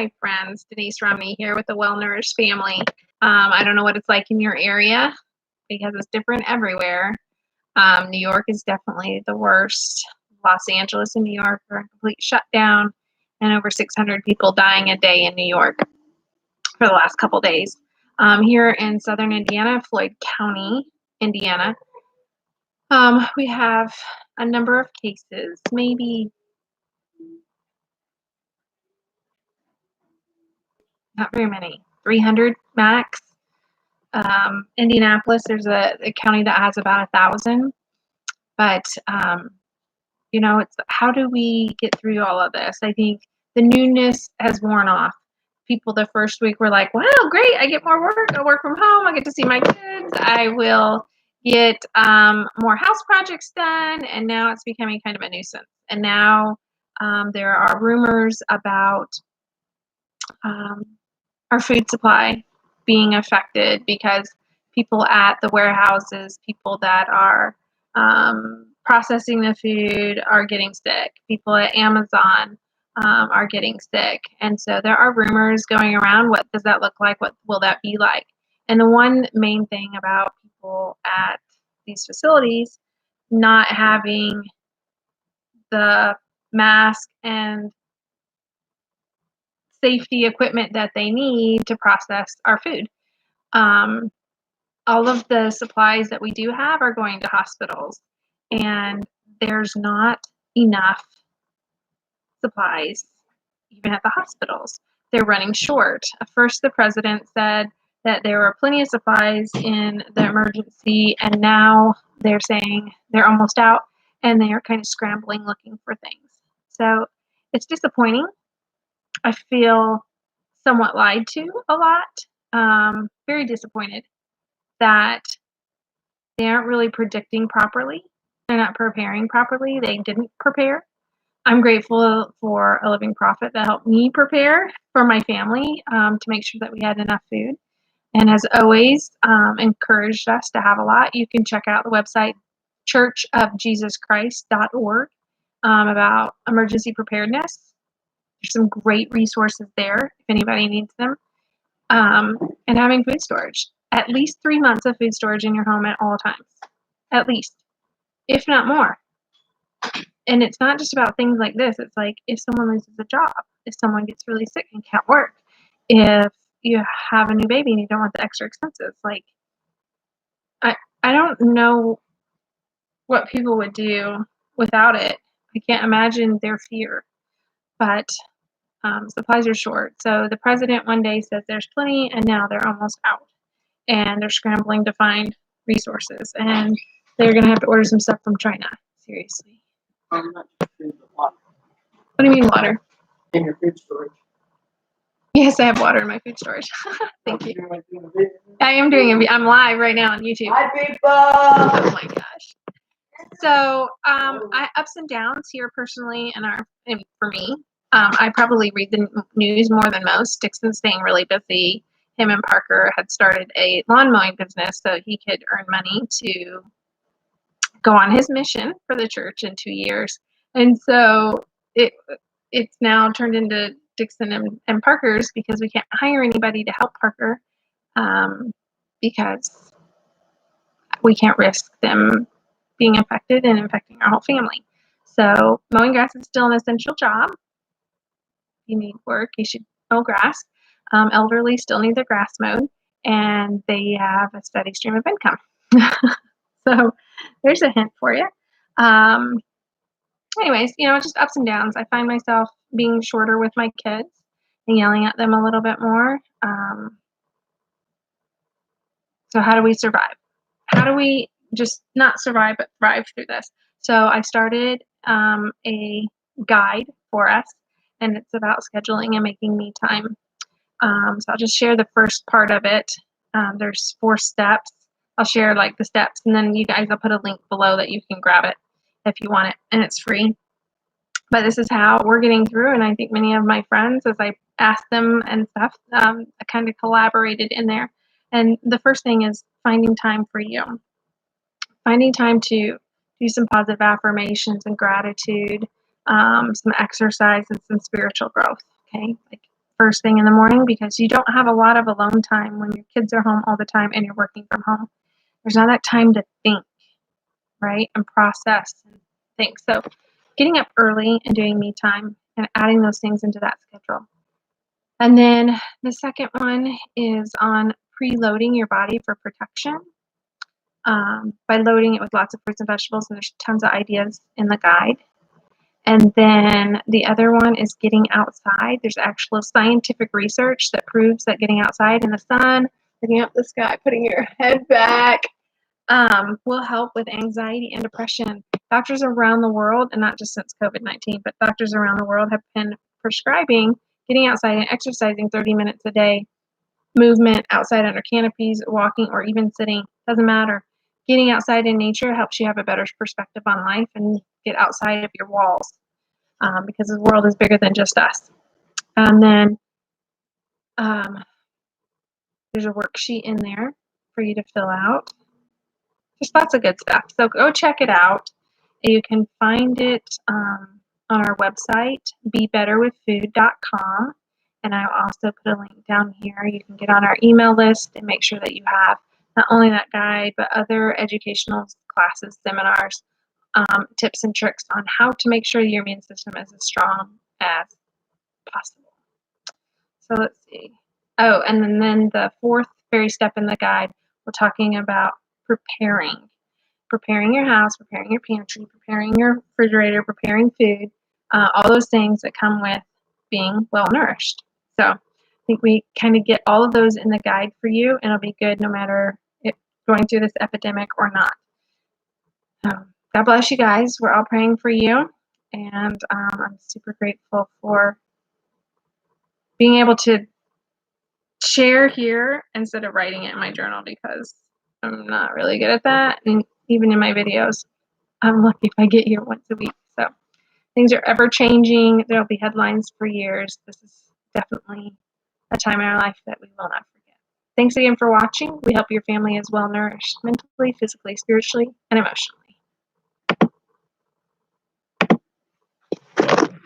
Hi, friends. Denise Romney here with the Well Nourished Family. I don't know what it's like in your area because it's different everywhere. New York is definitely the worst. Los Angeles and New York are in complete shutdown, and over 600 people dying a day in New York for the last couple days. Here in southern Indiana, Floyd County, Indiana, we have a number of cases, maybe not very many, 300 max. Indianapolis, there's a county that has about 1,000, but it's how do we get through all of this? I think the newness has worn off. People the first week were like, wow, great, I get more work, I'll work from home, I get to see my kids, I will get more house projects done, and now it's becoming kind of a nuisance. And now there are rumors about our food supply being affected because people at the warehouses, people that are processing the food are getting sick. People at Amazon are getting sick. And so there are rumors going around. What does that look like? What will that be like? And the one main thing about people at these facilities not having the mask and safety equipment that they need to process our food. All of the supplies that we do have are going to hospitals, and there's not enough supplies even at the hospitals. They're running short. First, the president said that there were plenty of supplies in the emergency, and now they're saying they're almost out, and they are kind of scrambling looking for things. So it's disappointing. I feel somewhat lied to a lot. Very disappointed that they aren't really predicting properly. They're not preparing properly. They didn't prepare. I'm grateful for a living prophet that helped me prepare for my family to make sure that we had enough food. And as always, encouraged us to have a lot. You can check out the website churchofjesuschrist.org about emergency preparedness. There's some great resources there if anybody needs them. And having food storage. At least 3 months of food storage in your home at all times. At least, if not more. And it's not just about things like this. It's like if someone loses a job, if someone gets really sick and can't work, if you have a new baby and you don't want the extra expenses. Like, I don't know what people would do without it. I can't imagine their fear. But supplies are short. So the president one day says there's plenty, and now they're almost out. And they're scrambling to find resources. And they're going to have to order some stuff from China. Seriously. Not food, but water. What do you mean water? In your food storage. Yes, I have water in my food storage. Thank you. I am doing it. I'm live right now on YouTube. Hi, people. Oh my gosh. So I ups and downs here personally, and for me. I probably read the news more than most. Dixon's staying really busy. Him and Parker had started a lawn mowing business so he could earn money to go on his mission for the church in 2 years. And so it's now turned into Dixon and Parker's because we can't hire anybody to help Parker because we can't risk them being infected and infecting our whole family. So mowing grass is still an essential job. You need work, you should mow grass. Elderly still need their grass mowed, and they have a steady stream of income. So there's a hint for you. Anyways, just ups and downs. I find myself being shorter with my kids and yelling at them a little bit more. So how do we survive? How do we just not survive but thrive through this? So I started a guide for us, and it's about scheduling and making me time. So I'll just share the first part of it. There's 4 steps. I'll share like the steps, and then you guys, I'll put a link below that you can grab it if you want it, and it's free. But this is how we're getting through, and I think many of my friends, as I asked them and stuff, I kind of collaborated in there. And the first thing is finding time for you. Finding time to do some positive affirmations and gratitude, some exercise, and some spiritual growth. Okay, like first thing in the morning because you don't have a lot of alone time when your kids are home all the time and you're working from home. There's not that time to think, right, and process and think. So getting up early and doing me time and adding those things into that schedule. And then the second one is on preloading your body for protection by loading it with lots of fruits and vegetables. And there's tons of ideas in the guide. And then the other one is getting outside. There's actual scientific research that proves that getting outside in the sun, looking up the sky, putting your head back, will help with anxiety and depression. Doctors around the world, and not just since COVID-19, but doctors around the world have been prescribing getting outside and exercising 30 minutes a day, movement outside under canopies, walking, or even sitting, doesn't matter. Getting outside in nature helps you have a better perspective on life and get outside of your walls because the world is bigger than just us. And then there's a worksheet in there for you to fill out. Just lots of good stuff. So go check it out. You can find it on our website, bebetterwithfood.com. And I'll also put a link down here. You can get on our email list and make sure that you have not only that guide, but other educational classes, seminars, tips and tricks on how to make sure your immune system is as strong as possible. So let's see. Oh, and then the fourth very step in the guide, we're talking about preparing your house, preparing your pantry, preparing your refrigerator, preparing food, all those things that come with being well nourished. So I think we kind of get all of those in the guide for you, and it'll be good no matter if going through this epidemic or not. God bless you guys. We're all praying for you, and I'm super grateful for being able to share here instead of writing it in my journal because I'm not really good at that. And even in my videos, I'm lucky if I get here once a week. So things are ever changing. There'll be headlines for years. This is definitely a time in our life that we will not forget. Thanks again for watching. We hope your family is well nourished mentally, physically, spiritually, and emotionally.